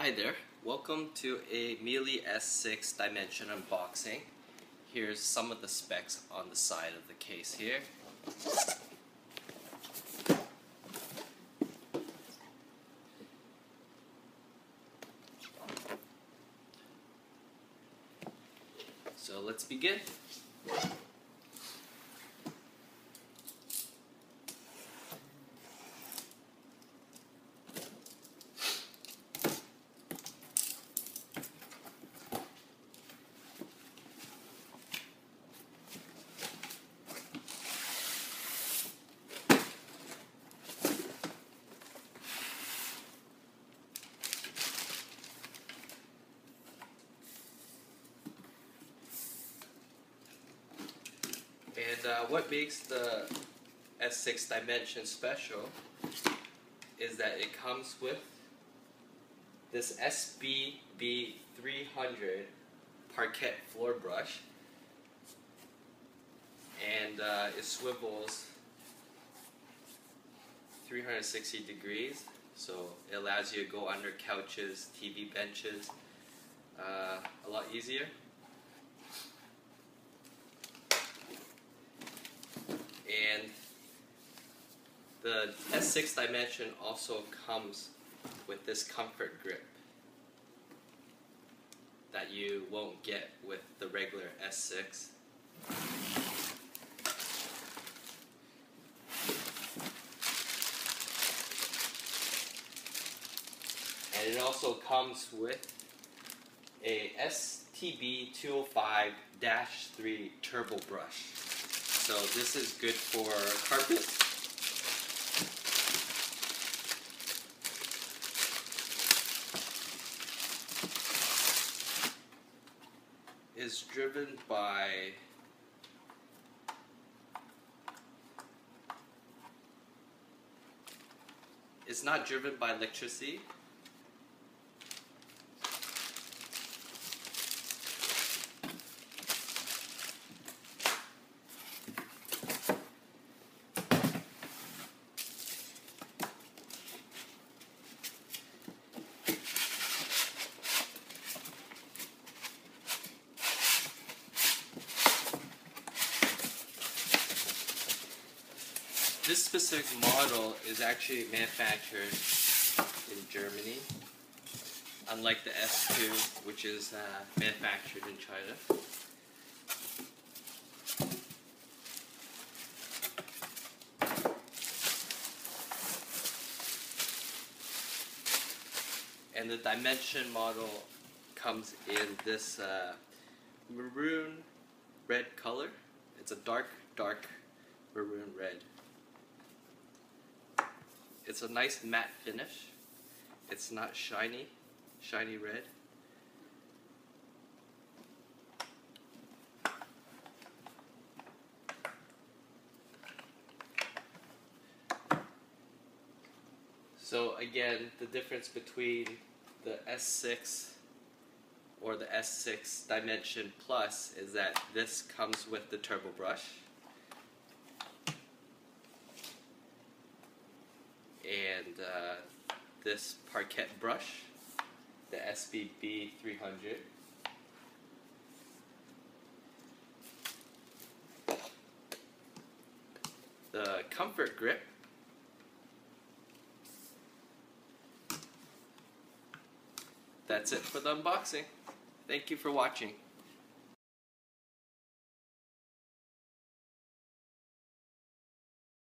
Hi there, welcome to a Miele S6 Dimension unboxing. Here's some of the specs on the side of the case here. So let's begin. And what makes the S6 Dimension special is that it comes with this SBB 300 Parquet floor brush, and it swivels 360 degrees, so it allows you to go under couches, TV benches a lot easier. And the S6 Dimension also comes with this comfort grip that you won't get with the regular S6. And it also comes with a STB205-3 turbo brush. So this is good for carpet. Is driven by it's not driven by electricity. This specific model is actually manufactured in Germany, unlike the S2, which is manufactured in China. And the Dimension model comes in this maroon red color. It's a dark maroon red. It's a nice matte finish. It's not shiny red. So again, the difference between the S6 or the S6 Dimension Plus is that this comes with the turbo brush. And this Parquet brush, the SBB 300. The comfort grip. That's it for the unboxing. Thank you for watching.